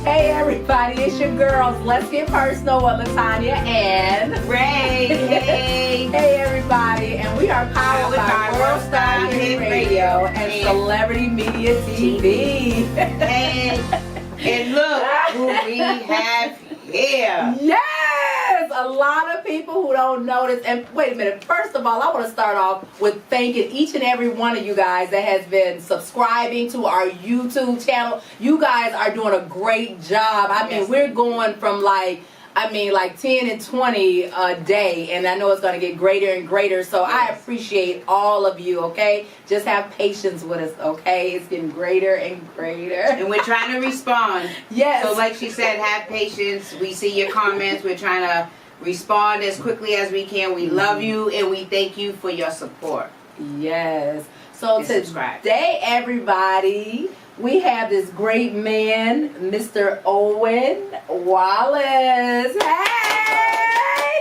Hey everybody, it's your girls. Let's get personal with Latonya and Ray. Hey. Hey everybody, and we are powered by World Star Hit Radio and Celebrity Media TV. And look who we have here. Yes, a lot of people who don't notice. And wait a minute. First of all, I want to start off with thanking each and every one of you guys that has been subscribing to our YouTube channel. You guys are doing a great job. I mean, we're going from like 10 and 20 a day, and I know it's going to get greater and greater, so I appreciate all of you, okay? Just have patience with us, okay? It's getting greater and greater. And we're trying to respond. Yes. So like she said, have patience. We see your comments. We're trying to respond as quickly as we can. We love you, and we thank you for your support. Yes. So and today, everybody, we have this great man, Mr. Owen Wallace. Hey!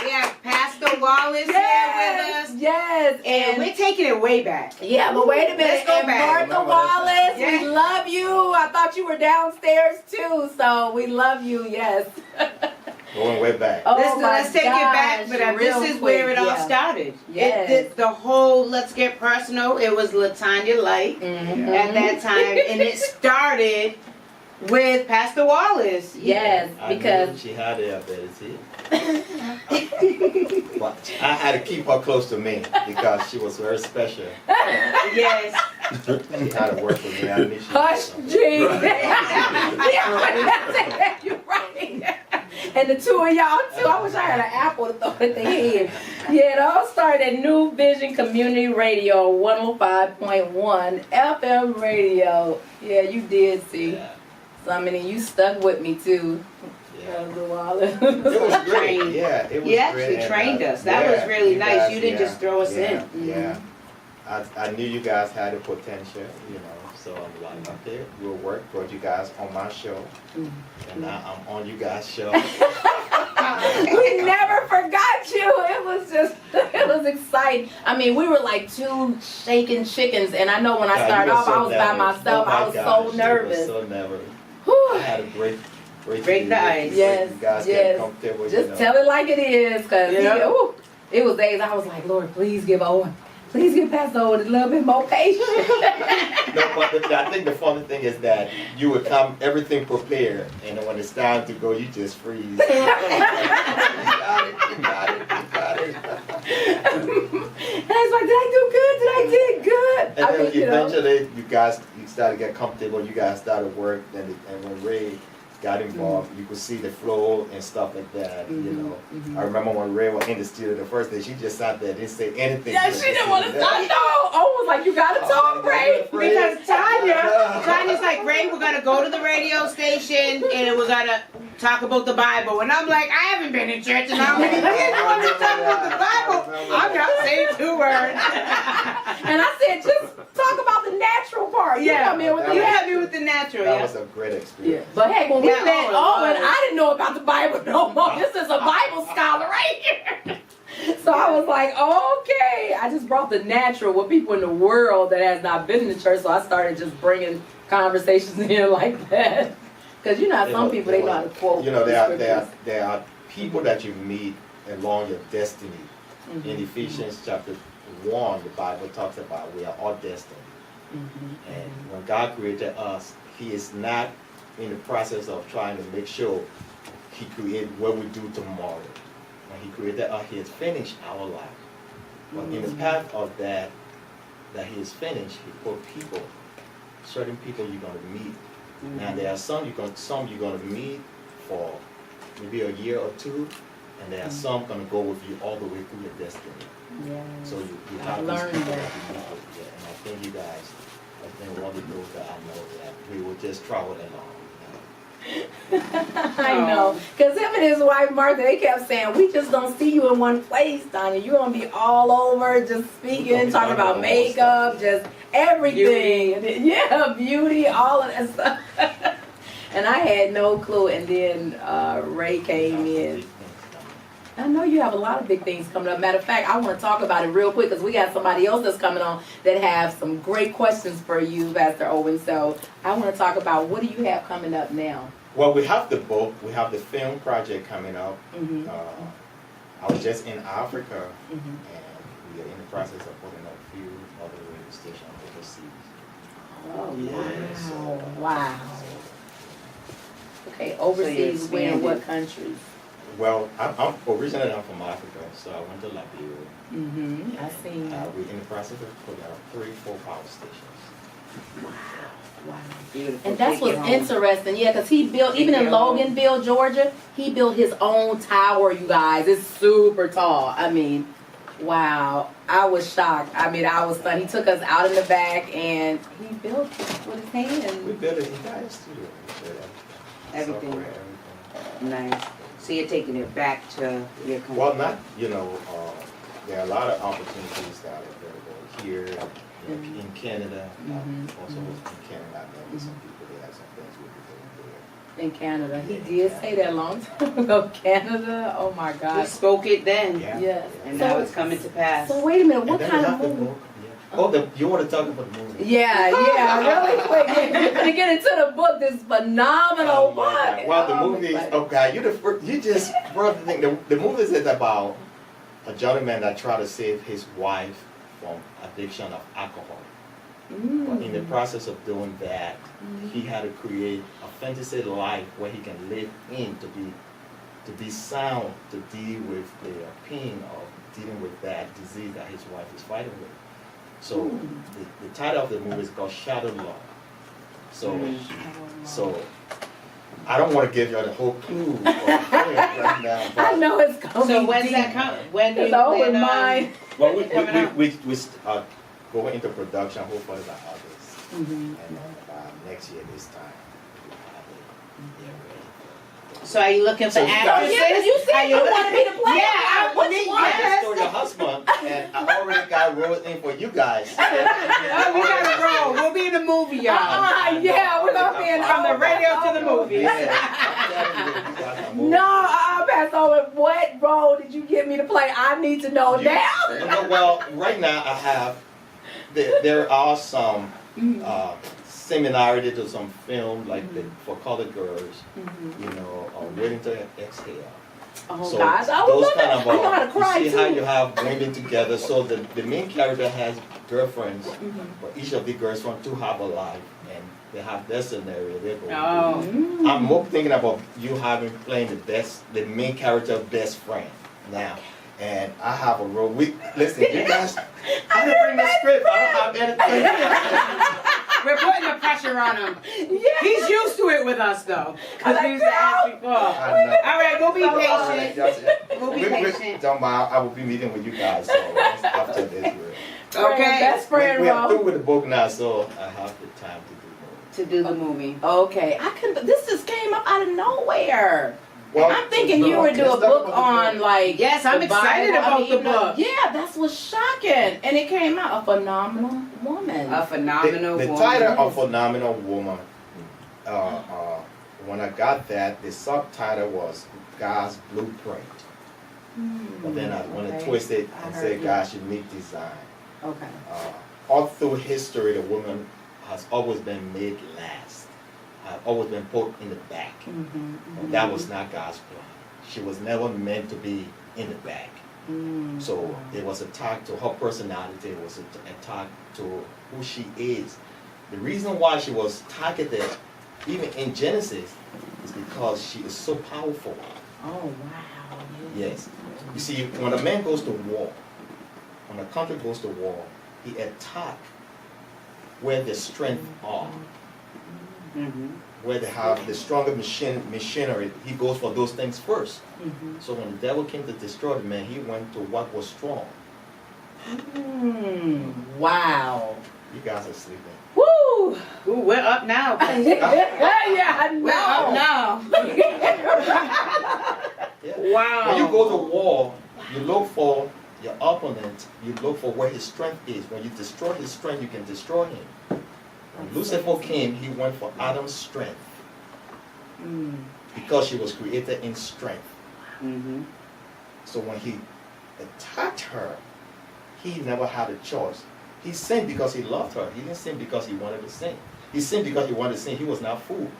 We have Pastor Wallace here with us. Yes. And we're taking it way back. Yeah, but wait a minute. Let's go and back. Martha Wallace, Yes. we love you. I thought you were downstairs too, so we love you, yes. Going way back. Oh, Let's take it back, but this is where it all started. Yes. The whole Let's Get Personal, it was Latonya Light at that time, and it started with Pastor Wallace. Yes, because she had the ability. But I had to keep her close to me because she was very special. Yes. She had to work with me. I knew she Hush, G. You're right. And the two of y'all too. I wish I had an apple to throw at the head. Yeah, it all started at New Vision Community Radio, 105.1 FM radio. Yeah, you did see. Yeah. So I mean, you stuck with me too. Yeah. It It was great. Yeah, it was You actually great. trained us. That was really nice. Guys, You didn't just throw us in. Yeah. I knew you guys had the potential, so I'm like, okay, we'll work, brought you guys on my show, and now I'm on you guys' show. We never forgot you. It was exciting. I mean, we were like two shaking chickens, and I know when I started off, I was by myself. I was so nervous. So nervous. I had a great night. Yes, you guys get comfortable. Just tell it like it is, because it was days I was like, Lord, please give Pastor Owen a little bit more patience. No, but I think the funny thing is that you would come everything prepared, and then when it's time to go, you just freeze. You got it. And I was like, did I do good? Did I get good? And then eventually, you started to get comfortable. You guys started work, and when Ray got involved, you could see the flow and stuff like that. I remember when Ray was in the studio the first day, she just sat there, didn't say anything. Yeah, she didn't want to talk. Oh, was like, you gotta talk, Ray. Because Tanya's like, Ray, we're gonna go to the radio station and we're gonna talk about the Bible. And I'm like, I haven't been in church in how many years? You want to talk about the Bible? I'm not saying 2 words. And I said, just talk about the natural part. You help me with the natural. That was a great experience. But hey, when we met Owen, I didn't know about the Bible no more. This is a Bible scholar right here. So I was like, okay. I just brought the natural with people in the world that has not been in the church. So I started just bringing conversations in like that. Because some people, they know how to quote. There are people that you meet along your destiny. In Ephesians chapter 1, the Bible talks about we are all destined. And when God created us, He is not in the process of trying to make sure He created what we do tomorrow. When He created us, He has finished our life. But in the path of that He has finished, He put people, certain people you're going to meet. Now there are some you're going to meet for maybe a year or 2, and there are some going to go with you all the way through your destiny. Yes. So you have these people that you meet with, and I think you guys, one of those that I know that we will just travel along. I know, because him and his wife Martha, they kept saying, we just don't see you in one place, Tanya. You're going to be all over, just speaking, talking about makeup, just everything. Beauty. Yeah, beauty, all of that stuff. And I had no clue, and then Ray came in. I know you have a lot of big things coming up. Matter of fact, I want to talk about it real quick because we got somebody else that's coming on that have some great questions for you, Pastor Owen. So I want to talk about what do you have coming up now? Well, we have the book, we have the film project coming up. Mm-hmm. I was just in Africa, Mm-hmm. and we are in the process of putting up a few other radio stations overseas. Oh, Yeah, so, wow. Okay, So overseas, you're where, what expanding. countries? Well, I'm originally from Africa, so I went to Liberia. Mm-hmm. I seen that. We're in the process of putting out 3-4 power stations. Wow. Beautiful. And that's Take it what's home. interesting, yeah, because he built, even in Take it home. Loganville, Georgia, he built his own tower, you guys. It's super tall. I mean, wow. I was shocked. I mean, I was stunned. He took us out in the back and he built it with his We hand. built an entire studio. We built Everything. software, everything. Nice. So you're taking it back to your country. Well, not, there are a lot of opportunities that are available here, in Canada. Mhm, Also mhm. in Canada, I know some people, they have some things we'll be doing In Canada. He did say that a long time ago. Canada? Oh my We gosh. spoke it then, there. Yes. and So- now it's coming to pass. So wait a minute, And what then kind we of have the movie? book, yeah. You want to talk about the movie? Yeah, really quick. We're gonna get into the book. This phenomenal Oh, my book. God. Well, the Oh, movie, excited. oh God, you just brought the thing. The movie is about a gentleman that tried to save his wife from addiction of alcohol. But in the process of doing that, he had to create a fantasy life where he can live in to be sound, to deal with the pain of dealing with that disease that his wife is fighting with. So the title of the movie is called Shattered Love. So I don't want to give you the whole clue right now. I But, know it's coming. So when's deep. that coming? When do you It's over plan on? mine. well, coming out? we going into production hopefully by August. Mhm. And next year this time, we'll have it ready. So are you looking for So you guys- actresses? Yeah, 'cause you said Are you wanted me to play. Yeah, Which I one? yes. Your husband, and I already got roles in for you guys. Oh, we gotta roll. We'll be in the movie, y'all. Yeah, we're gonna be in From the radio to the movies. No, Pastor Owen, what role did you get me to play? I need to know now. Well, right now I have, there are some similarity to some film like for colored girls, Waiting to Exhale. Oh So gosh, I would those love kind that. of, I know how to cry you see how you too. have women together, so the main character has girlfriends, but each of the girls want to have a life, and they have their scenario they're going Oh. through. I'm more thinking about you playing the main character best friend now. And I have a role. Listen, you guys, I didn't bring the script. I don't have anything. We're putting the pressure on him. Yeah. He's used to it with us, though. Because we used to ask before. All I know. right, we'll be patient. Patient. We'll be patient. Don't mind, I will be meeting with you guys so after this. Okay. Best friend We are through role. with the book now, so I have the time to do more. To do the movie. Okay, this just came up out of nowhere. Well, I'm thinking you would do a let's talk book about the on like. Yes, I'm the excited Bible. about the even though- book. Yeah, that's what's shocking, and it came out a phenomenal woman. A phenomenal The woman. title of Phenomenal Woman, when I got that, the subtitle was God's Blueprint. But then I want to twist it and say God's unique design. Okay. All through history, the woman has always been made last, has always been put in the back. And that was not God's plan. She was never meant to be in the back. So it was a attack to her personality, it was an attack to who she is. The reason why she was targeted, even in Genesis, is because she is so powerful. Oh wow. Yes. You see, when a man goes to war, when a country goes to war, he attacks where the strength are, where they have the stronger machinery. He goes for those things first. So when the devil came to destroy the man, he went to what was strong. Wow. You guys are sleeping. Woo! Ooh, we're up now. Yeah, I know. We're up now. Yeah. Wow. When you go to war, you look for your opponent, you look for where his strength is. When you destroy his strength, you can destroy him. When Lucifer came, he went for Adam's strength. Because she was created in strength. So when he attacked her, he never had a choice. He sinned because he loved her. He didn't sin because he wanted to sin. He sinned because he wanted to sin. He was not fooled.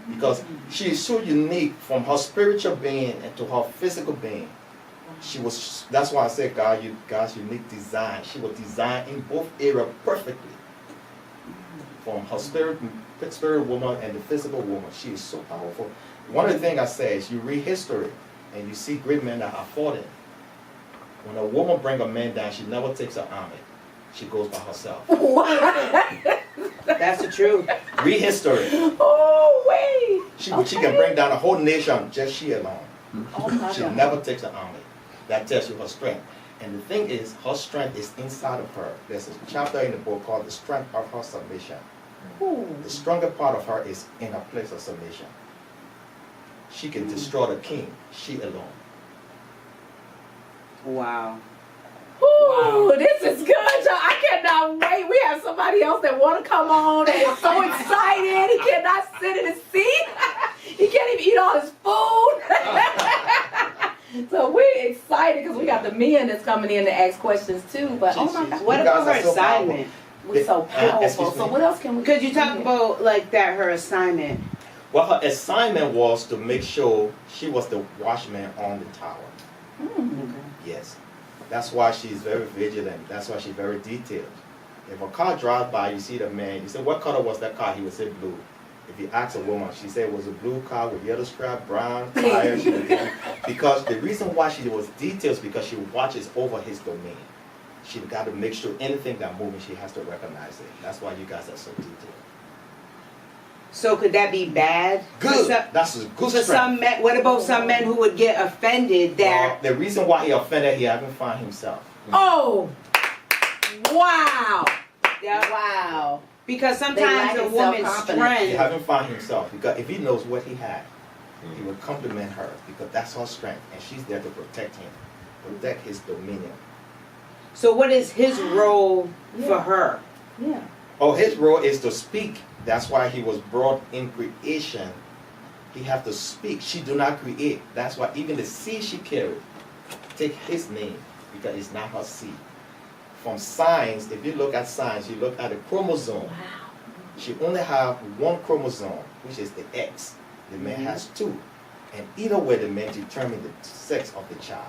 Because she is so unique from her spiritual being and to her physical being. That's why I said God's unique design. She was designed in both areas perfectly. From her spirit woman and the physical woman. She is so powerful. One of the things I say is you read history and you see great men that have fought in. When a woman brings a man down, she never takes an army. She goes by herself. That's the truth. Read history. Oh, wait. She can bring down a whole nation, just she alone. Oh, my She God. never takes an army. That tells you her strength. And the thing is, her strength is inside of her. There's a chapter in the book called The Strength of Her Submission. Ooh. The stronger part of her is in her place of submission. She can destroy the king, she alone. Wow. Ooh, this is good, y'all. I cannot wait. We have somebody else that want to come on and is so excited. He cannot sit in his seat. He can't even eat all his food. So we're excited because we got the men that's coming in to ask questions too. But oh my God, What You about guys her are so powerful. assignment? we're so powerful. excuse me. So what else can we? Because you talk about like that, her assignment. Well, her assignment was to make sure she was the watchman on the tower. Mm. Yes. That's why she's very vigilant. That's why she's very detailed. If a car drives by, you see the man, you say, what color was that car? He would say blue. If you ask a woman, she said it was a blue car with yellow stripe, brown tires. Because the reason why she was detailed is because she watches over his domain. She got to make sure anything that moving, she has to recognize it. That's why you guys are so detailed. So could that be bad? Good. For some, That's a good for strength. some men, what about some men who would get offended that? The reason why he offended, he haven't found himself. Oh, wow, Yeah. wow. Because They sometimes lack a in woman's self-confidence. He strength. haven't found himself because if he knows what he had, he would compliment her because that's her strength and she's there to protect him, protect his dominion. So what is his role for her? Yeah. Oh, his role is to speak. That's why he was brought in creation. He have to speak. She do not create. That's why even the seed she carried, take his name because it's not her seed. From science, if you look at science, you look at the chromosome. Wow. She only have one chromosome, which is the X. The man has two. And either way, the man determine the sex of the child.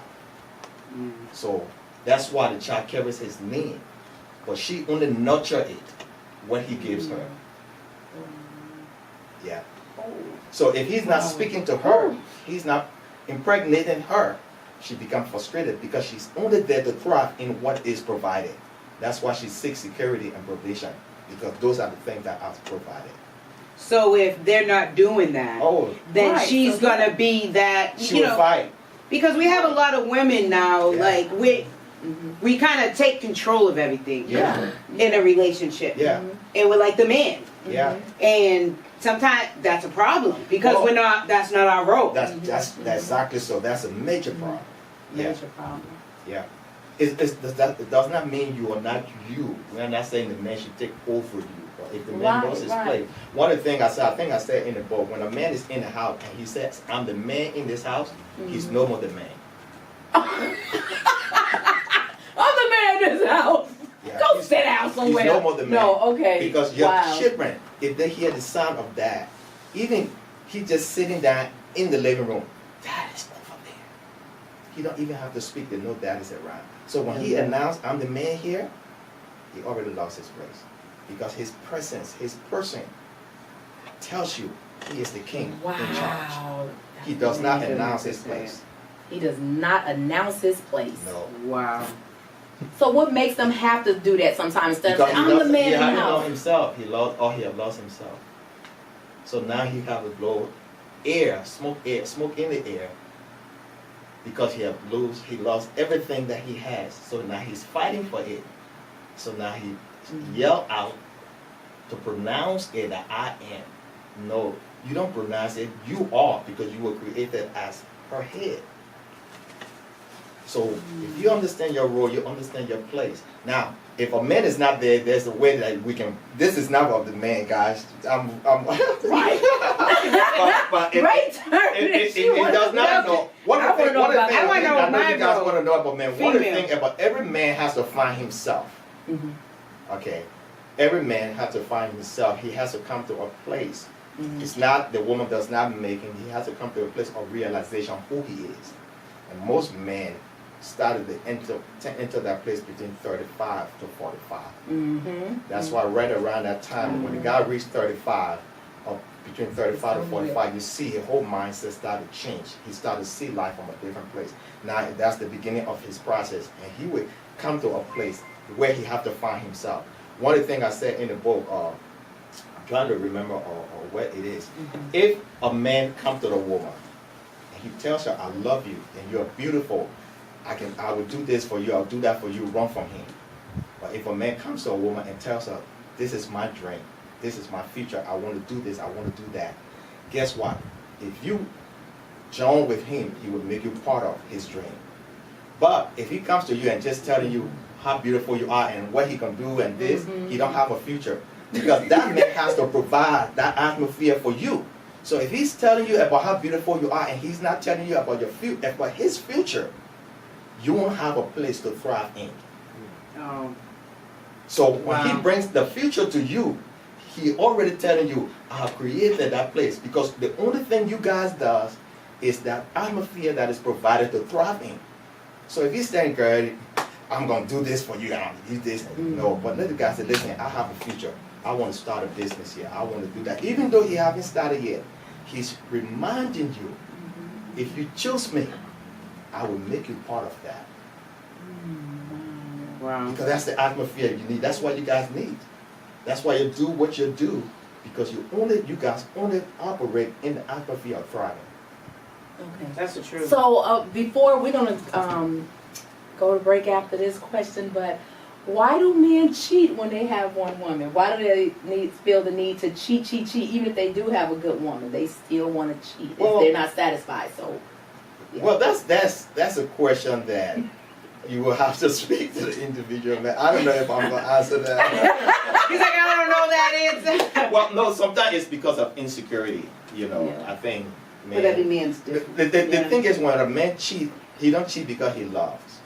So that's why the child carries his name. But she only nurture it, what he gives her. Yeah. So if he's not speaking to her, he's not impregnating her, she becomes frustrated because she's only there to thrive in what is provided. That's why she seeks security and provision, because those are the things that are provided. So if they're not doing that, then Right, she's so gonna be that, She you will know, fight. because we have a lot of women now, Yeah. like we kind of take control of everything Yeah. in a relationship. Yeah. And we're like the man. Yeah. And sometimes that's a problem because Well, that's not our role. That's exactly so. That's a major problem. Yeah. Major problem. Yeah. It does not mean you are not you. We're not saying the man should take over you. But if the man knows his place. One of the things I think I said in the book, when a man is in the house and he says, I'm the man in this house, he's no more the man. I'm the man in this house. Yeah, Go sit down somewhere. He's no more the man. No, okay. Because your Wow. children, if they hear the sound of dad, even he just sitting down in the living room, dad is over there. He don't even have to speak, they know dad is around. So when he announced, I'm the man here, he already lost his place. Because his presence, his person tells you he is the king in charge. Wow. He does not announce his place. He does not announce his place. No. Wow. So what makes them have to do that sometimes? Instead of Because saying, I'm the man he in the hasn't known house. himself. He have lost himself. So now he have to blow air, smoke in the air. Because he lost everything that he has. So now he's fighting for it. So now he yell out to pronounce it that I am. No, you don't pronounce it. You are, because you were created as her head. So if you understand your role, you understand your place. Now, if a man is not there, there's a way that we can. This is not about the man, guys. I'm Right. but Great turn. it does not know. One of the things I know you guys want to know about men. One of the things about every man has to find himself. Mm-hmm. Okay, every man has to find himself. He has to come to a place. Mm-hmm. It's not the woman does not make him. He has to come to a place of realization of who he is. And most men started to enter that place between 35 to 45. Mm-hmm. That's why right around that time, when the guy reached 35, or between 35 to 45, you see his whole mindset started to change. He started to see life from a different place. Now that's the beginning of his process, and he would come to a place where he have to find himself. One of the things I said in the book, I'm trying to remember what it is. Mm-hmm. If a man comes to the woman and he tells her, "I love you and you're beautiful. I will do this for you. I'll do that for you." Run from him. But if a man comes to a woman and tells her, "This is my dream. This is my future. I want to do this. I want to do that." Guess what? If you join with him, he will make you part of his dream. But if he comes to you and just telling you how beautiful you are and what he can do and this, he don't have a future. Because that man has to provide that atmosphere for you. So if he's telling you about how beautiful you are and he's not telling you about about his future, you won't have a place to thrive in. Oh. So when he brings the future to you, he already telling you, "I have created that place," because the only thing you guys does is that atmosphere that is provided to thrive in. So if he's saying, "Girl, I'm gonna do this for you, I'm gonna do this," and no, but let the guy say, "Listen, I have a future. I want to start a business here. I want to do that." Even though he haven't started yet, he's reminding you, if you choose me, I will make you part of that. Wow. Because that's the atmosphere you need. That's what you guys need. That's why you do what you do, because you guys only operate in the atmosphere of thriving. Okay. That's the truth. So before we're gonna go to break after this question, but why do men cheat when they have one woman? Why do they feel the need to cheat? Even if they do have a good woman, they still want to cheat if they're not satisfied. So, yeah. Well, that's a question that you will have to speak to the individual man. I don't know if I'm going to answer that. He's like, "I don't know that answer." Well, no, sometimes it's because of insecurity. Yeah. I think. But every man's different. The thing is, when a man cheats, he don't cheat because he loves.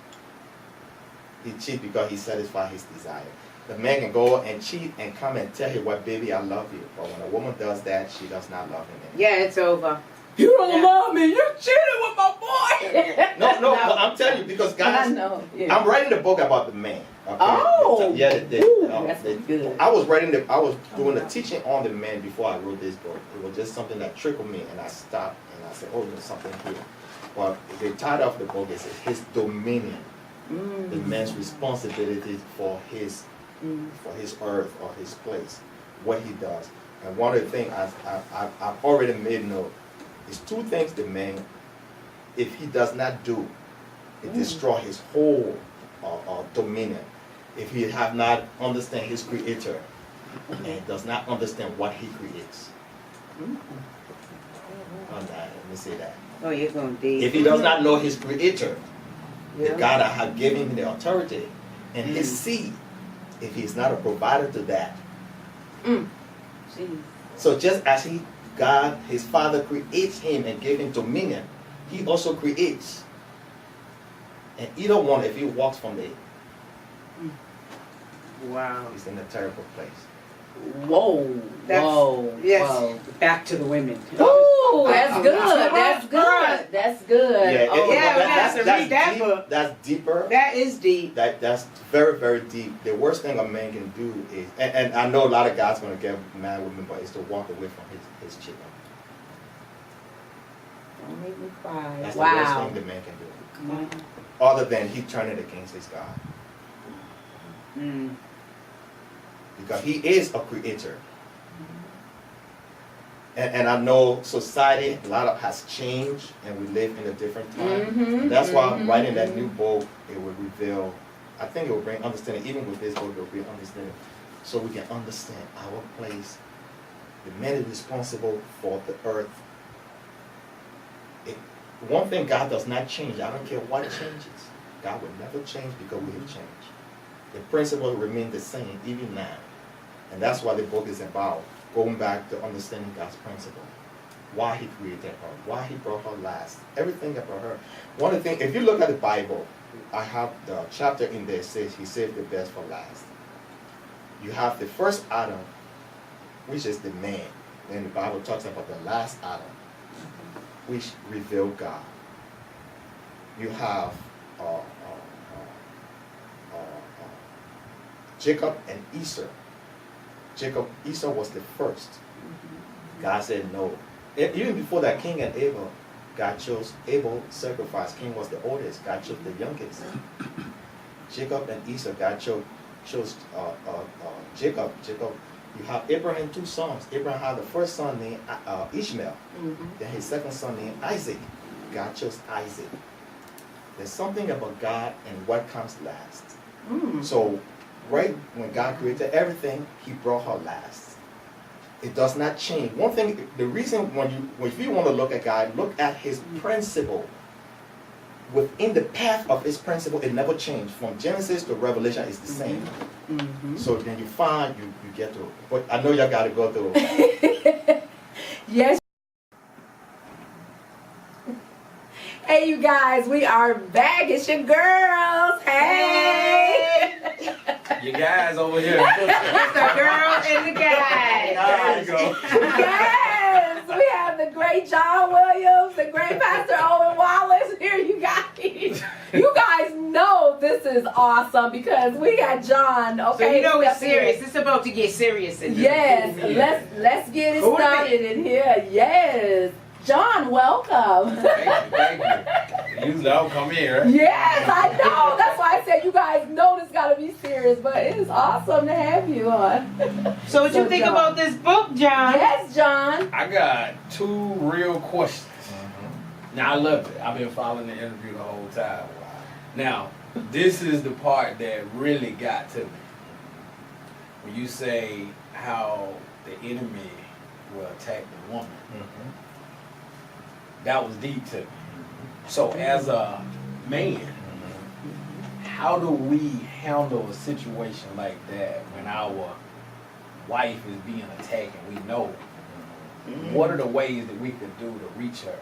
He cheats because he satisfies his desire. The man can go and cheat and come and tell him, "Well, baby, I love you." But when a woman does that, she does not love him anymore. Yeah, it's over. You don't love me. You're cheating with my boy. No, but I'm telling you, because guys, I know. Yeah. I'm writing a book about the man. Okay? Oh. That's good. I was doing the teaching on the man before I wrote this book. It was just something that trickled me, and I stopped and I said, "Oh, there's something here." But the title of the book is "His Dominion." The man's responsibility for his earth or his place, what he does. And one of the things I've already made note is two things the man, if he does not do, it destroy his whole dominion. If he have not understand his creator and does not understand what he creates. Let me say that. Oh, you're going deep. If he does not know his creator, the God that has given him the authority, and his seed, if he's not a provider to that. So just as God, his Father, creates him and gave him dominion, he also creates. And either one, if he walks from it, Wow. he's in a terrible place. Whoa. Yes. Whoa. Back to the women. Ooh, that's good. That's good. That's good. Yeah, Oh, we have to read that deep, book. that's deeper. That is deep. That's very, very deep. The worst thing a man can do is, and I know a lot of guys going to get mad with me, but it's to walk away from his chicken. Don't make me cry. That's the worst thing the man can do. Come on. Other than he turning against his God. Because he is a creator. And I know society, has changed, and we live in a different time. That's why I'm writing that new book. It will reveal, I think it will bring understanding. Even with this book, it will bring understanding, so we can understand our place. The man is responsible for the earth. One thing God does not change. I don't care what changes. God will never change because we have changed. The principles remain the same even now. And that's what the book is about, going back to understanding God's principle. Why he created her, why he brought her last, everything about her. One of the things, if you look at the Bible, I have the chapter in there says he saved the best for last. You have the first Adam, which is the man. Then the Bible talks about the last Adam, which revealed God. You have Jacob and Esau. Esau was the first. God said no. Even before that, King and Abel, God chose Abel sacrifice. King was the oldest. God chose the youngest. Jacob and Esau, God chose Jacob. You have Abraham 2 sons. Abraham had the first son named Ishmael. Then his second son named Isaac. God chose Isaac. There's something about God and what comes last. So, right when God created everything, he brought her last. It does not change. One thing, the reason if you want to look at God, look at his principle. Within the path of his principle, it never changed. From Genesis to Revelation, it's the same. So then you find, you get to, but I know y'all got to go through. Yes. Hey, you guys, we are back. It's your girls. Hey. You guys over here. It's the girls and the guys. There you go. Yes, we have the great John Williams, the great Pastor Owen Wallace here, you guys. You guys know this is awesome because we got John. Okay, So you know it's stepping serious. in. It's about to get serious in this. Yes, let's get it started in here. Yes, John, welcome. Thank you. Usually I don't come in, right? Yes, I know. That's why I said you guys know this got to be serious, but it is awesome to have you on. So what you think John. about this book, John? Yes, John. I got 2 real questions. Now I loved it. I've been following the interview the whole time. Now, this is the part that really got to me. When you say how the enemy will attack the woman. That was deep to me. So as a man, how do we handle a situation like that when our wife is being attacked and we know? What are the ways that we could do to reach her?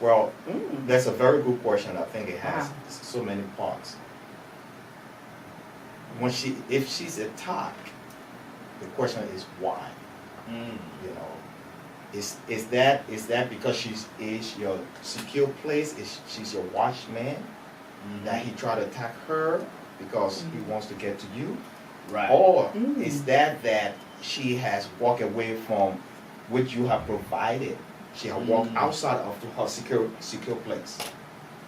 Well, that's a very good question. I think it has so many parts. If she's attacked, the question is why. You know, is that because is your secure place? Is she's your watchman? That he tried to attack her because he wants to get to you? Right. Or is that she has walked away from what you have provided? She has walked outside of her secure place.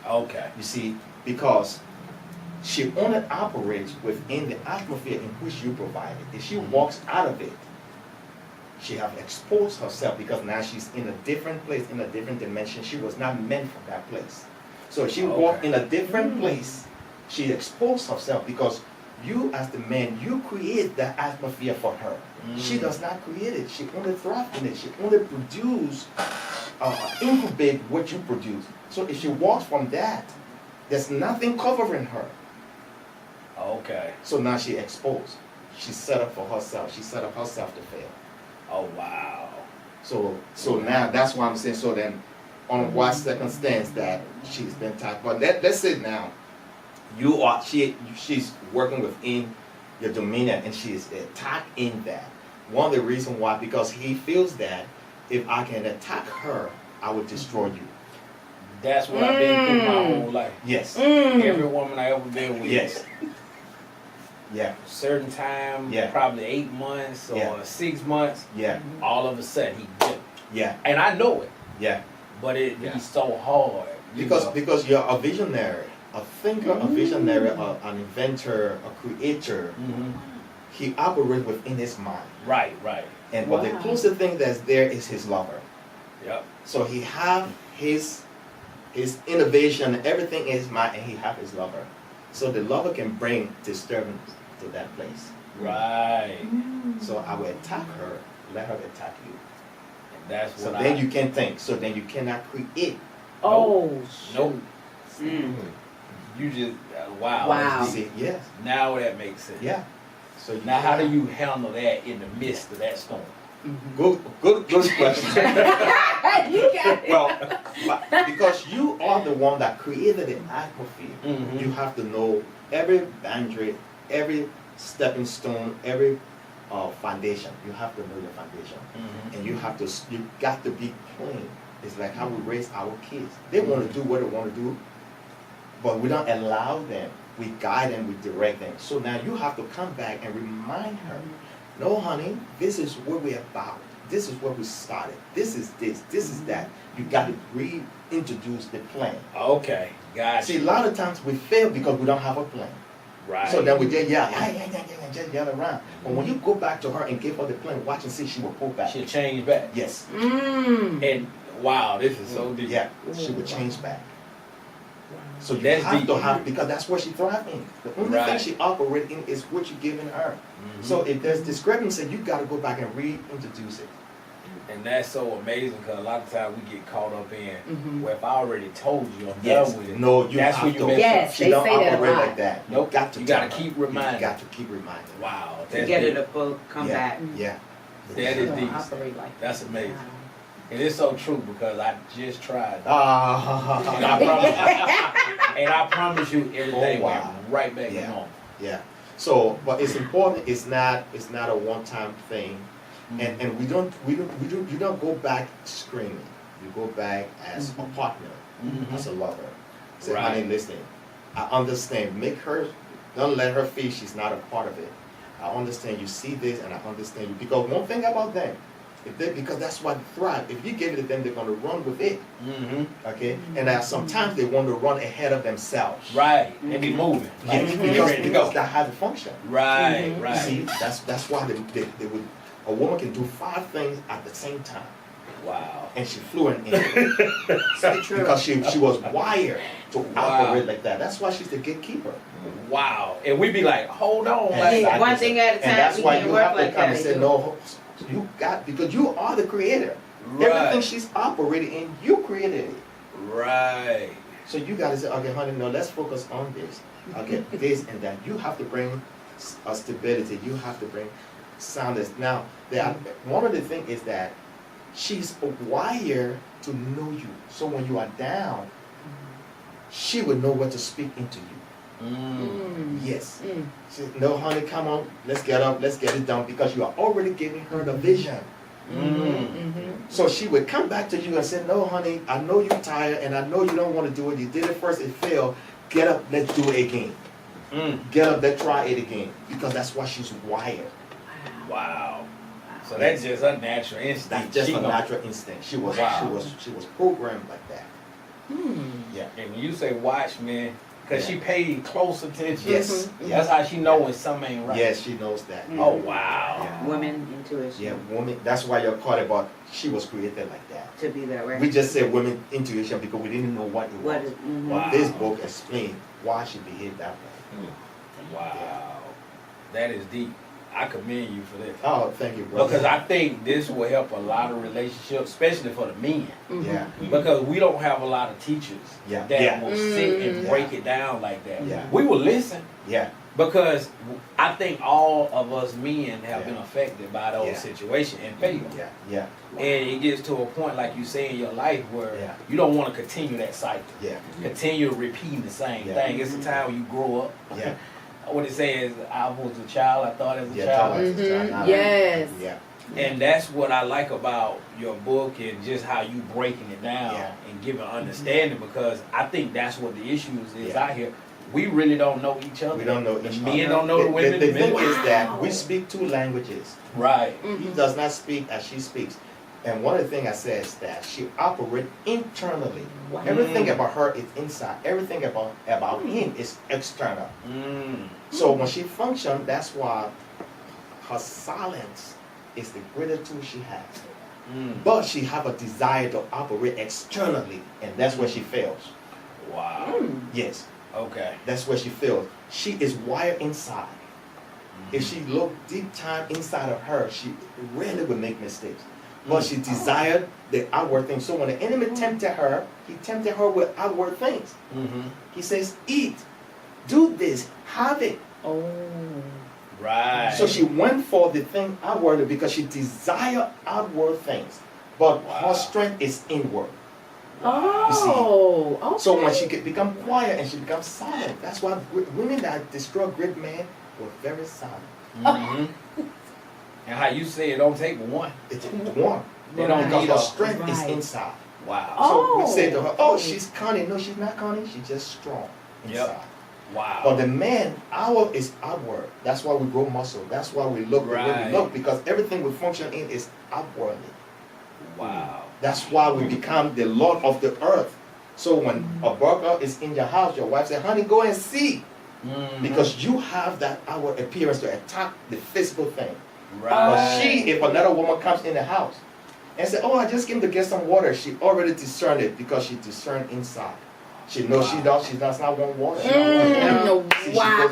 Okay. You see, because she only operates within the atmosphere in which you provided. If she walks out of it, she have exposed herself because now she's in a different place, in a different dimension. She was not meant for that place. So if she walked in a different place, she exposed herself because you as the man, you create the atmosphere for her. She does not create it. She only thrives in it. She only produce, incubate what you produce. So if she walks from that, there's nothing covering her. Okay. So now she exposed. She's set up for herself. She set up herself to fail. Oh wow. So now that's why I'm saying. So then, on what circumstance that she's been attacked? But let's say now, she's working within your dominion and she is attacked in that. One of the reasons why, because he feels that if I can attack her, I will destroy you. That's what I've been through my whole life. Yes. Every woman I ever been with. Yes. Yeah. Certain time, Yeah. probably 8 months or 6 months. Yeah. All of a sudden he did. Yeah. And I know it, Yeah. but it's so hard. Because you're a visionary, a thinker, a visionary, an inventor, a creator. He operates within his mind. Right. And but the closest thing that's there is his lover. Yep. So he have his innovation, everything in his mind, and he have his lover. So the lover can bring disturbance to that place. Right. So I will attack her, let her attack you. And that's So what then you can think. So then you cannot create. Oh, Nope. You just wow. Wow. That's deep. See, yes, Now that makes sense. yeah. So Now, how do you handle that in the midst of that storm? Good question. You got it. Well, because you are the one that created the atmosphere, Mhm. you have to know every boundary, every stepping stone, every foundation. You have to know your foundation, and you got to be plain. It's like how we raise our kids. They want to do what they want to do, but we don't allow them. We guide them, we direct them. So now you have to come back and remind her, no, honey, this is what we're about. This is what we started. This is that. You got to reintroduce the plan. Okay, gotcha. See, a lot of times we fail because we don't have a plan. Right. So then we just yell, just yell around. But when you go back to her and give her the plan, watch and see, she will pull back. She'll change back. Yes. And wow, this is so deep. Yeah, she will change back. So you That's have deep. to have, because that's what she thrives in. The only thing Right. she operates in is what you're giving her. So if there's discrepancy, you got to go back and reintroduce it. And that's so amazing because a lot of times we get caught up in, Mhm. well, if I already told you I'm Yes. done with it. No, you That's have when you to. mess Yes, up. She they don't say that a operate lot. like that. Nope. Got to You gotta tell her. keep reminding. You got to keep reminding. Wow, To that's get her deep. to pull, come Yeah. back. Yeah. That is Don't deep. operate like That's that. amazing. And it's so true because I just tried. And Ah. I promise you, everything Oh, wow. went right back Yeah. to normal. Yeah. So, but it's important. It's not a one-time thing, and you don't go back screaming. You go back as a partner, as a lover. Say, Right. honey, listen. I understand. Don't let her feel she's not a part of it. I understand you see this, and I understand you. Because one thing about them, because that's why they thrive. If you give it to them, they're going to run with it. Okay, and sometimes they want to run ahead of themselves. Right. They be moving. Like, Yes, get ready to because go. that's how they function. Right, right. See, that's why they would. A woman can do 5 things at the same time, Wow. and she's fluent in it because she was wired to operate like that. That's why she's the gatekeeper. Wow. And we be like, hold on. And Like, exactly. one thing at a time, And that's we why can't you work have to like come that. and say, no, you got, because you are the creator. Right. Everything she's operating in, you created it. right. So you got to say, okay, honey, no, let's focus on this. Okay, this and that. You have to bring stability. You have to bring soundness. Now, one of the things is that she's wired to know you. So when you are down, she would know what to speak into you. Yes. She said, no, honey, come on, let's get up, let's get it done, because you are already giving her the vision. So she would come back to you and say, no, honey, I know you're tired and I know you don't want to do it. You did it first, it failed. Get up, let's do it again. Get up, let's try it again. Because that's why she's wired. Wow. So that's just a natural instinct. That's just She a gonna- natural instinct. She was Wow. she was programmed like that. Yeah. And when you say watch, man, because she paid close attention. Yes. That's how she know when something ain't right. Yes, she knows that. Oh, wow. Yeah. Women intuition. Yeah, woman. That's why you're caught about. She was created like that. To be that way. We just said women intuition because we didn't know what it What was. is, Wow. This book explained why she behaved that way. Wow. That is deep. I commend you for this. Oh, thank you, brother. Because I think this will help a lot of relationships, especially for the men. Yeah. Because we don't have a lot of teachers Yeah. that Yeah. will sit and Yeah. break it down like that. Yeah. We will listen Yeah. because I think all of us men have Yeah. been affected by those Yeah. situations and failed. Yeah. Yeah. And it gets to a point, like you say in your life, where Yeah. you don't want to continue that cycle. Yeah. Continue repeating the same Yeah. thing. It's a time when you grow up. Yeah. What it says, I was a child, I thought as a Yeah. child. tell us, it's not- Yes. Yeah. And that's what I like about your book and just how you breaking it down Yeah. and giving understanding, because I think that's what the issues is Yeah. out here. We really don't know each other. We don't know The each men other. don't know the women. The The thing men- is that we speak 2 languages. Right. He does not speak as she speaks. And one of the things I said is that she operates internally. Wow. Everything about her is inside. Everything about him is external. So when she functions, that's why her silence is the greater tool she has. But she have a desire to operate externally, and that's where she fails. Wow. Yes, Okay. that's where she fails. She is wired inside. If she look deep time inside of her, she rarely will make mistakes. but she desired the outward things. So when the enemy tempted her, he tempted her with outward things. He says, eat, do this, have it. Oh. Right. So she went for the thing outwardly because she desired outward things, but her strength is inward. Oh, okay. So when she could become quiet and she becomes silent, that's why women that destroy great men were very silent. And how you say it don't take but one. It's one. They don't Because need her a- strength is Right. inside. Wow. So we say to Oh. her, oh, she's cunning. No, she's not cunning. She's just strong inside. Yep. Wow. But the man, our is outward. That's why we grow muscle. That's why we look the way Right. we look, because everything we function in is outwardly. Wow. That's why we become the Lord of the earth. So when a burglar is in your house, your wife says, honey, go and see. Because you have that outward appearance to attack the physical thing. Right. But she, if another woman comes in the house and says, oh, I just came to get some water, she already discerned it because she discerned inside. She knows she does not want water. She goes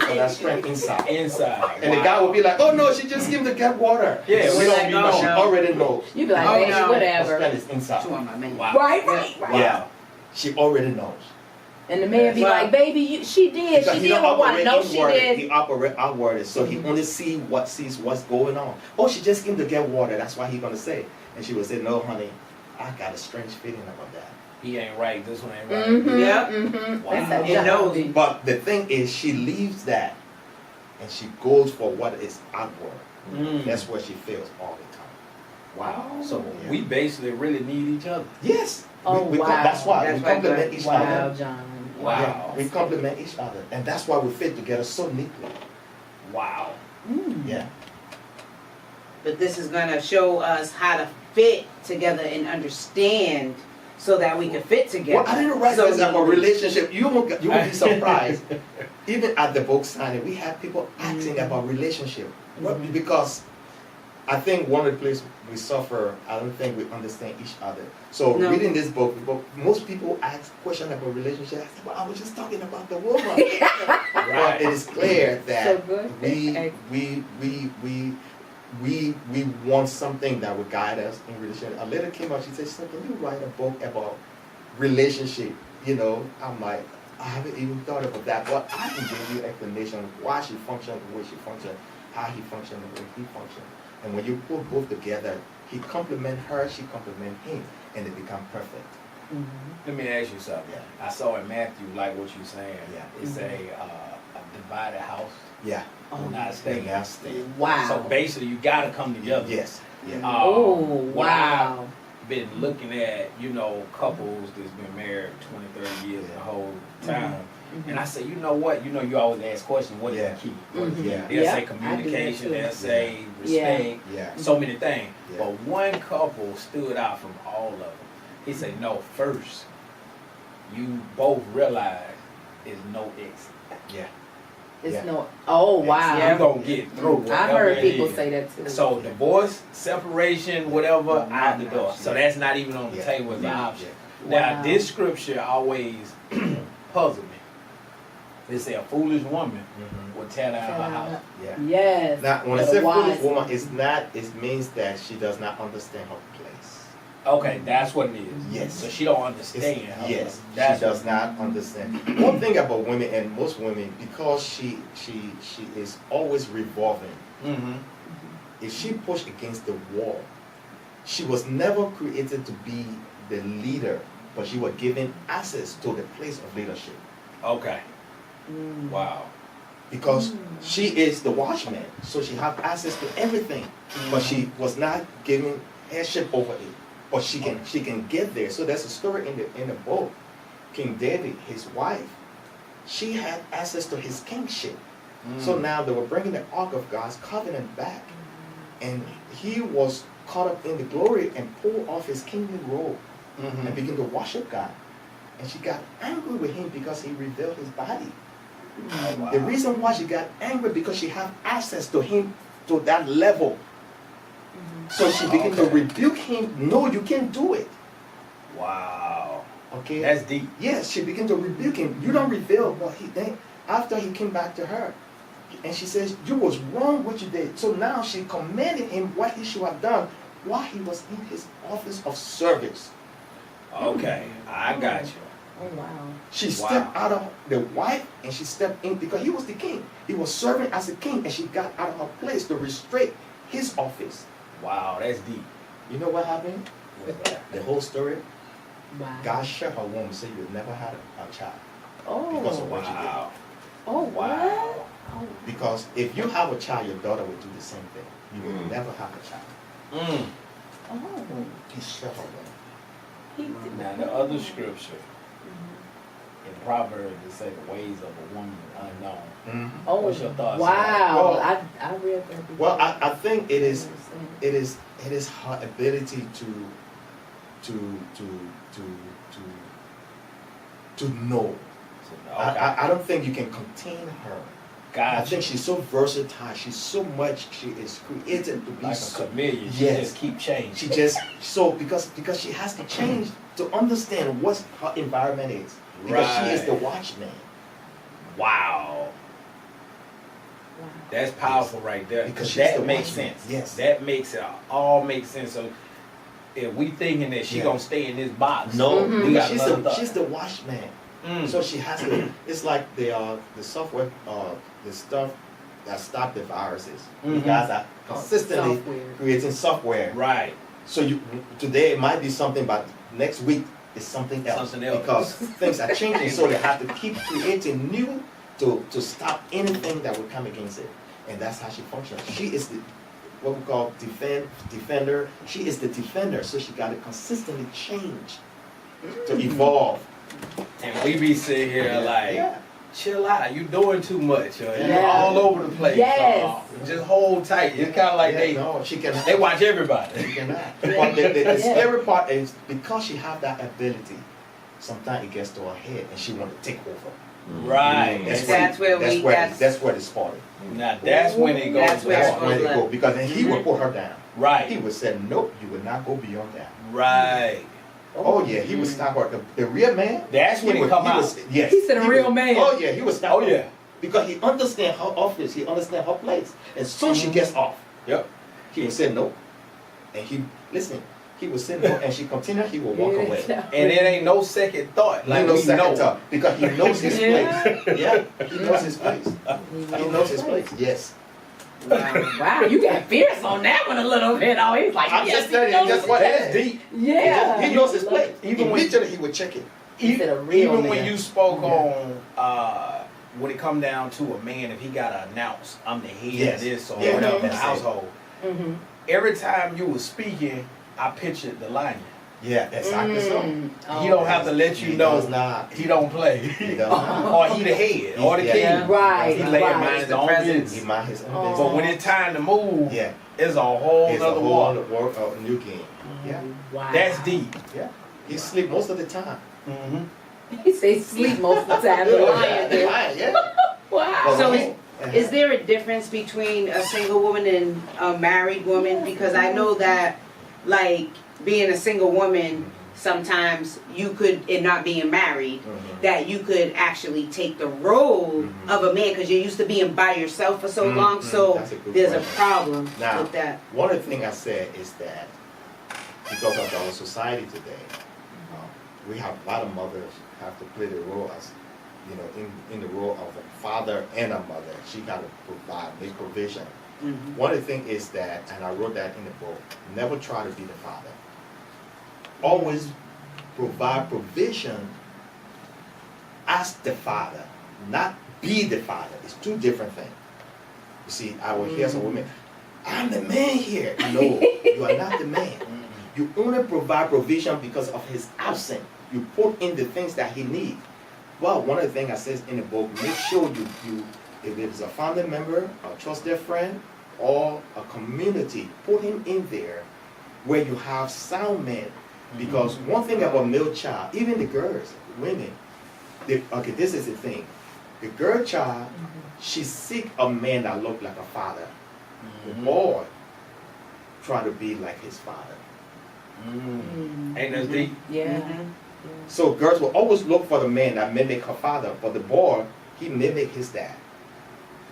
for that strength inside. Inside. And the guy will be like, oh no, she just came to get water. Yeah, we we don't like, need, but oh, she no. already knows. You be like, Oh, baby, no. Her whatever. strength is inside. Two on my man. Wow. Right. Yeah. She already knows. And the man be Well, like, baby, she did. Because She he did don't what I operate know she inwardly, did. he operates outwardly, so he only sees what's going on. Oh, she just came to get water. That's why he's gonna say. And she would say, no, honey, I got a strange feeling about that. He ain't right. This one ain't right. Yep. Mm-hmm. Wow. That's how It knows. John be. But the thing is, she leaves that, and she goes for what is outward. That's where she feels all the time. Wow. So Yeah. we basically really need each other. Yes. Oh, we wow. That's why That's we why complement good. each Wow, other. John. Wow. Yeah, we complement each other, and that's why we fit together so neatly. Wow. Yeah. But this is going to show us how to fit together and understand so that we can fit together. Well, I didn't write So this about relationship. You won't be surprised. Even at the book signing, we have people asking about relationship. Well, because I think one of the places we suffer, I don't think we understand each other. So No. reading this book, most people ask questions about relationship. I said, well, I was just talking about the woman. But it is clear that So good. we want something that will guide us in relationship. A lady came out, she said, so can you write a book about relationship? You know, I'm like, I haven't even thought about that, but I can give you explanation of why she functioned the way she functioned, how he functioned the way he functioned. And when you put both together, he compliment her, she compliment him, and they become perfect. Let me ask you something. Yeah. I saw in Matthew, like what you're saying. Yeah. It's a divided house. Yeah. will not stay. Now stay. Wow. So basically, you got to come together. Yes. Yeah. Oh, What wow. I've been looking at, couples that's been married 20, 30 years the whole time. And I say, you know what? You always ask questions, what is Yeah. the key? What is the key? Yeah. They'll Yep, say I do that communication, too. they'll say Yeah. respect, Yeah. so many things. Yeah. But one couple stood out from all of them. He said, no, first, you both realize there's no exit. Yeah. It's Yeah. no. Oh, wow. You're going to get through I whatever heard it people is. say that too. So divorce, separation, whatever, out the door. So that's not even on the Yeah. table as an Yeah. option. Wow. Now, this scripture always puzzled me. They say a foolish woman will tear down her house. Yeah. Yes. Now, when I But a say wise foolish woman, it means that she does not understand her place. Okay, that's what it is. Yes. So she don't It's- understand. her yes, place. she That's does not understand. One thing about women, and most women, because she is always revolving. Mm-hmm. If she pushed against the wall, she was never created to be the leader, but she was given access to the place of leadership. Okay. Mm. Wow. Because she is the watchman, so she have access to everything, but she was not given headship over it. But she can get there. So there's a story in the book. King David, his wife, she had access to his kingship. So now they were bringing the Ark of God's covenant back, and he was caught up in the glory and pulled off his kingly robe and began to worship God. And she got angry with him because he revealed his body. Oh, wow. The reason why she got angry because she had access to him to that level. So she began to rebuke him. No, you can't do it. Wow. Okay. That's deep. Yes, she began to rebuke him. You don't reveal what he did. After he came back to her, and she says, you was wrong what you did. So now she commanded him what he should have done while he was in his office of service. Okay, I got you. Oh wow. She stepped out of the wife and she stepped in because he was the king. He was serving as a king and she got out of her place to restrain his office. Wow, that's deep. You know what happened? The whole story, Wow. God shut her womb and said you'll never have a child because Oh. of what you did. Wow. Oh Wow. wow. Oh. Because if you have a child, your daughter will do the same thing. You will Mm. never have a child. Mm. Oh. He shut her womb. He did. Now the other scripture in Proverbs, it say the ways of a woman unknown. Mm-hmm. Oh. What's your thoughts on Wow. that? I read that. before. Well, I think it is I understand. it is her ability to know. Okay. I don't think you can contain her. I Gotcha. think she's so versatile. She's so much. She is created to be Like a so. chameleon. She Yes. just keep changing. She just so because she has to change to understand what her environment is. Because she is the Right. watchman. Wow. Wow. That's powerful right there. Because she's that the makes watchman. sense. Yes. That makes it all make sense. So if we thinking that she Yeah. gonna stay in this box, No, Mhm. we got she's another thought. the watchman. Mm. So she has to. It's like the software, the stuff that stop the viruses. You Mhm. guys are consistently Software. creating software. Right. So today it might be something, but next week it's something else. Something else. Because things are changing, so they have to keep creating new to stop anything that will come against it. And that's how she functions. She is the what we call defender. She is the defender, so she got to consistently change to evolve. And we be sitting here like, Yeah. chill out, you doing too much. You're Yeah. all over the place. Yes. Just hold tight. It's kind of like Yeah, no, she can. they watch everybody. She cannot. But the scary part is because she have that ability, sometimes it gets to her head and she want to take over. Right. That's where That's where it started. Now that's when it goes That's where That's it wrong. when it left. go because then he would put her down. He Right. would say, nope, you would not go beyond that. Right. Oh yeah, he would stop her. The real man. That's when it come out. Yes. He said a real would- man. Oh yeah, he would stop Oh her. yeah. Because he understands her office, he understands her place. And soon she gets off, Yep. he would say no. And he would say no, and she continued, he would walk away. And it ain't no second thought. Like no we second know. thought, because he knows his Yeah. place. Yeah, he knows his place. He knows his place. Yes. Wow, you got fierce on that one a little bit. Oh, he's like, I'm yes, just telling he you, knows that's what That's happened. deep. Yeah. He knows his place. Even when- Immediately he would check it. He said a real Even when man. you spoke on when it come down to a man, if he gotta announce I'm the head Yes. of this or Yeah. whatever in the Mhm. household. Mm-hmm. Every time you was speaking, I pictured the lion. Yeah, exactly so. He don't have to let you He know does not. he don't play. He does not. Or he the head or the Yeah. king. Yeah. Right, He lay right. mind his The own presence. business. He mind his own Oh. business. But when it's time to move, Yeah. it's a whole It's a other whole war. new game. Yeah. Wow. That's deep. Yeah. He sleep most of the time. Mm-hmm. He says sleep most of the time. The lion The do. lion, yeah. Wow. So Uh-huh. is there a difference between a single woman and a married woman? Because I know that, like, being a single woman, sometimes you could, and not being married, Mhm. that you could actually take the role Mhm. of a man because you're used to being by yourself for so long. Mhm. So That's a good there's question. a problem Now, with that. one of the things I said is that because of our society today, we have a lot of mothers have to play the role as, in the role of a father and a mother. She got to provide, make provision. Mhm. One of the things is that, and I wrote that in the book, never try to be the father. Always provide provision as the father, not be the father. It's two different things. You see, I will hear some women, I'm the man here. No, you are not the man. You only provide provision because of his absence. You put in the things that he needs. Well, one of the things I says in the book, make sure you if it's a family member, a trusted friend, or a community, put him in there where you have sound men. Because one thing about male child, even the girls, women, this is the thing. The girl child, she seek a man that look like a father. The boy try to be like his father. Ain't that deep? Yeah. Mhm. So girls will always look for the man that mimic her father, but the boy, he mimic his dad.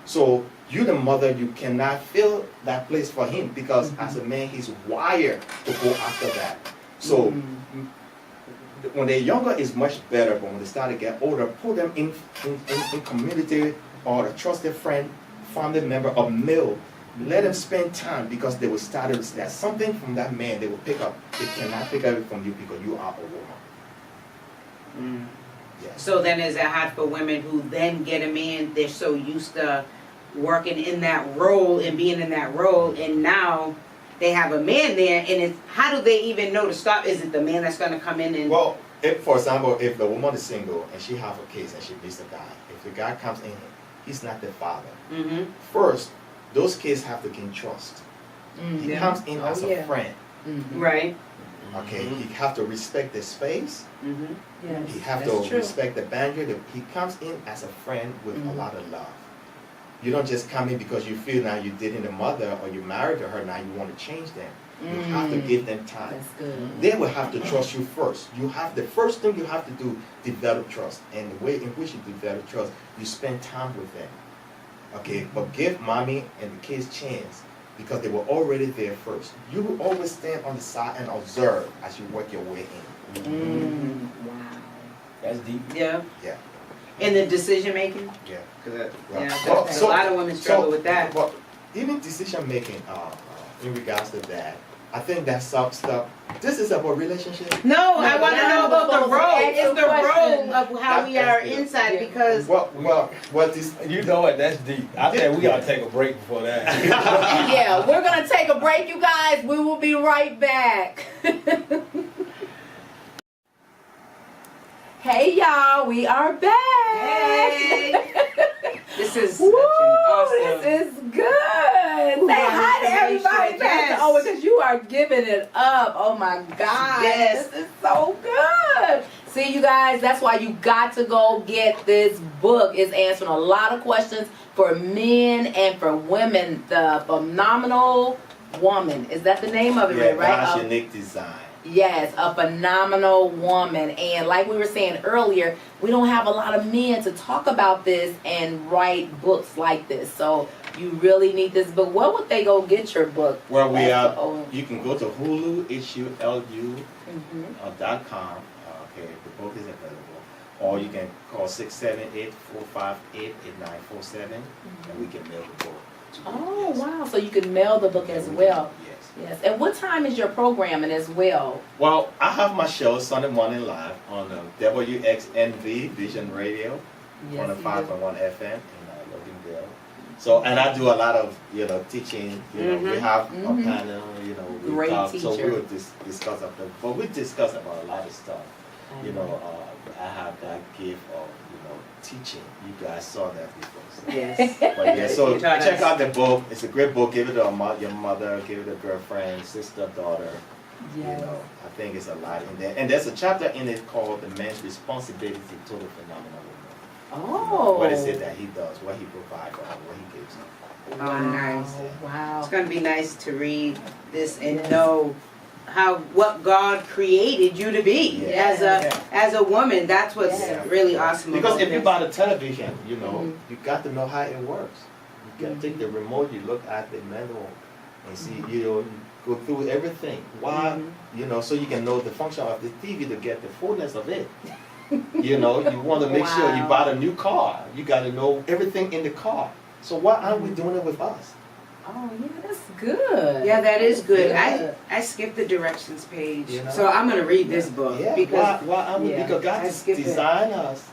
So You, the mother, you cannot fill that place for him because as a man, he's wired to go after that. So when they're younger, it's much better. But when they start to get older, put them in community or a trusted friend, family member, or male. Let them spend time because they will start to there's something from that man they will pick up. They cannot pick up it from you because you are a woman. Yes. So then is it hard for women who then get a man, they're so used to working in that role and being in that role, and now they have a man there, and it's, how do they even know to stop? Is it the man that's going to come in and... Well, if, for example, if the woman is single and she have a case and she meets a guy, if the guy comes in, he's not the father. First, those kids have to gain trust. He comes in as a friend. Right. Okay, he have to respect the space. Yes, He have that's to true. respect the boundary. He comes in as a friend with a lot of love. You don't just come in because you feel now you're dating a mother or you're married to her, now you want to change them. You have to give them time. That's good. They will have to trust you first. You have the first thing you have to do, develop trust. And the way in which you develop trust, you spend time with them. Okay, but give mommy and the kids chance because they were already there first. You will always stand on the side and observe as you work your way in. Wow. That's deep. Yeah. Yeah. And the decision making? Yeah. Yeah, Well, a lot of women struggle with that. But even decision making in regards to that, I think that's some stuff. This is about relationship. No, I want to know about the role. Ask It's the question. role of how we are inside because... Well, this. You know what? That's deep. I think we gotta take a break before that. Yeah, we're gonna take a break, you guys. We will be right back. Hey y'all, we are back. Hey. This is such Woo, an awesome... this is good. Say hi to everybody, Yes. Pastor Owen, because you are giving it up. Oh my God, Yes. this is so good. See, you guys, that's why you got to go get this book. It's answering a lot of questions for men and for women. The Phenomenal Woman. Is that the name of it, Yeah, right? God's unique design. Yes, a phenomenal woman. And like we were saying earlier, we don't have a lot of men to talk about this and write books like this. So you really need this book. Where would they go get your book? Well, we Pastor are. Owen? You can go to Hulu, HULU.com. Okay, the book is available. Or you can call 678-458-8947, and we can mail the book to you. Oh, Yes. wow. So you can mail the book as well. Yes. Yes. And what time is your programming as well? Well, I have my show Sunday morning live on WXNV Vision Radio, Yes, 105.1 FM in Loganville. So, and I do a lot of, teaching. We have a panel. We Great talk. So teacher. we will discuss about, but we discuss about a lot of stuff. I have that gift of, teaching. You guys saw that before. So. Yes. But yeah, so You taught check us. out the book. It's a great book. Give it to your mother, give it to a girlfriend, sister, daughter. Yes. I think it's a lot in there. And there's a chapter in it called The Man's Responsibility to the Phenomenal Woman. Oh. What is it that he does, what he provides for her, what he gives her. Oh, nice. Wow. It's going to be nice to read this and know what God created you to be Yes. as a woman. That's what's Yes. really awesome Because about if you this. buy the television, you got to know how it works. You got to take the remote, you look at the manual and see, you go through everything. Why, so you can know the function of the TV to get the fullness of it. You want to make sure you buy a new car. You got to know everything in the car. So why aren't we doing it with us? Oh, yeah, that's good. Yeah, that is good. Good. I skipped the directions page, so I'm going to read this book. Yeah, because why aren't we? Yeah, Because God I skip it. designed us.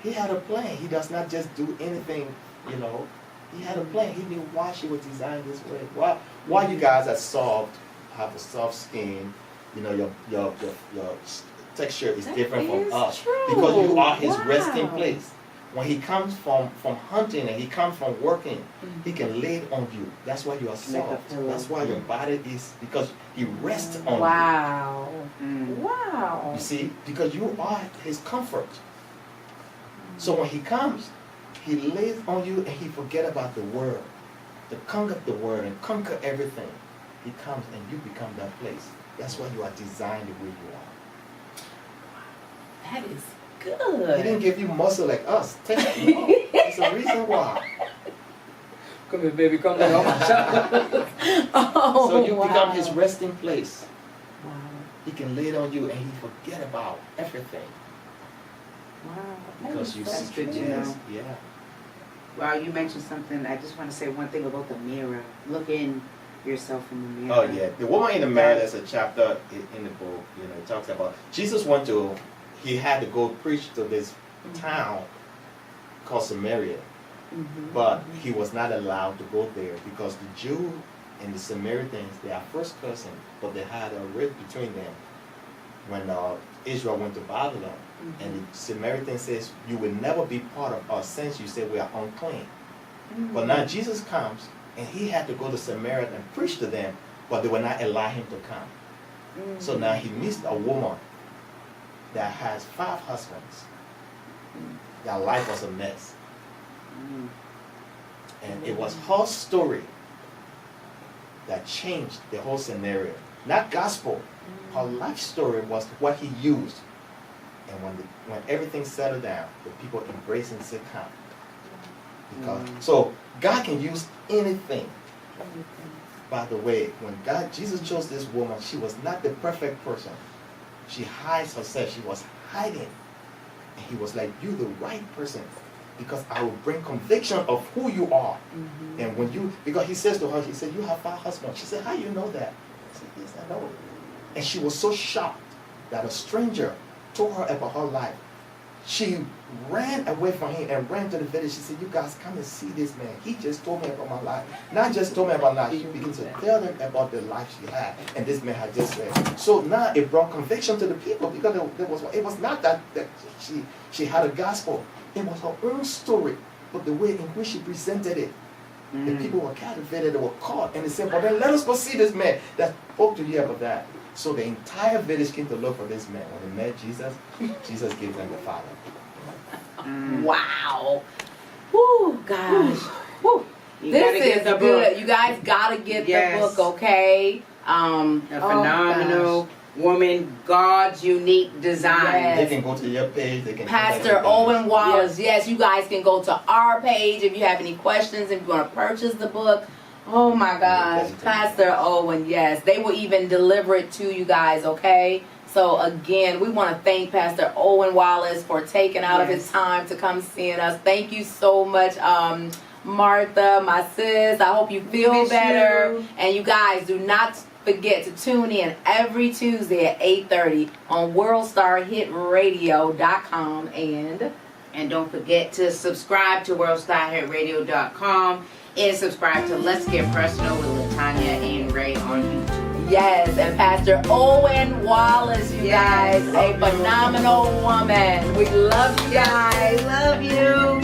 He had a plan. He does not just do anything, He had a plan. He knew why she was designed this way. Why you guys are soft, have a soft skin, your texture is different is from us. true. Because you are His Wow. resting place. When He comes from hunting and He comes from working, He can lay it on you. That's why you are Like a soft. pillow. That's why your body is, because He rests on Wow. Mm. Wow. you. You see, because you are His comfort. So when He comes, He lays on you and He forget about the world. To conquer the world and conquer everything. He comes and you become that place. That's why you are designed the way you are. That is He good. didn't give you muscle like us. No. There's a reason why. Come here, baby. Come lay on my shoulder. Oh, So you wow. become his resting place. Wow. He can lay it on you and he forget about everything. Wow. Because you That's seek good to him. know. Yeah. Well, you mentioned something. I just want to say one thing about the mirror. Look in yourself in the mirror. Oh yeah, the woman in the mirror. There's a chapter in the book. You know, it talks about Jesus went to. He had to go preach to this town called Samaria, but he was not allowed to go there because the Jew and the Samaritans, they are first cousin, but they had a rift between them when Israel went to Babylon. And the Samaritan says, "You will never be part of us since you say we are unclean." But now Jesus comes, and he had to go to Samaria and preach to them, but they will not allow him to come. So now he meets a woman that has 5 husbands. Their life was a mess. And it was her story that changed the whole scenario. Not gospel. Her life story was what he used. And when everything settled down, the people embraced and said, "Come." Because so God can use anything. By the way, when Jesus chose this woman, she was not the perfect person. She hides herself. She was hiding. And he was like, "You're the right person, because I will bring conviction of who you are." And because he says to her, he said, "You have 5 husbands." She said, "How you know that?" I said, "Yes, I know." And she was so shocked that a stranger told her about her life. She ran away from him and ran to the village. She said, "You guys come and see this man. He just told me about my life." Not just told me about life. She began to tell them about the life she had. And this man had just said. So now it brought conviction to the people, because it was not that she had a gospel. It was her own story. But the way in which she presented it, the people were captivated, they were caught. And they said, "Well, then let us go see this man that spoke to you about that." So the entire village came to look for this man. When they met Jesus, Jesus gave them the Father. Wow. Woo, gosh. Woo. This is good. You guys gotta get the book, okay? A phenomenal woman, God's unique design. Yes. They can go to your page. They can Pastor Owen Wallace. Yes, you guys can go to our page if you have any questions, if you want to purchase the book. Oh my gosh, Pastor Owen, yes. They will even deliver it to you guys, okay? So again, we want to thank Pastor Owen Wallace for taking out of his time to come seeing us. Thank you so much, Martha, my sis. I hope you feel better. And you guys, do not forget to tune in every Tuesday at 8:30 on WorldStarHitRadio.com. And don't forget to subscribe to WorldStarHitRadio.com and subscribe to Let's Get Personal with Latonya and Ray on YouTube. Yes, and Pastor Owen Wallace, you guys, a phenomenal woman. We love you guys. Love you.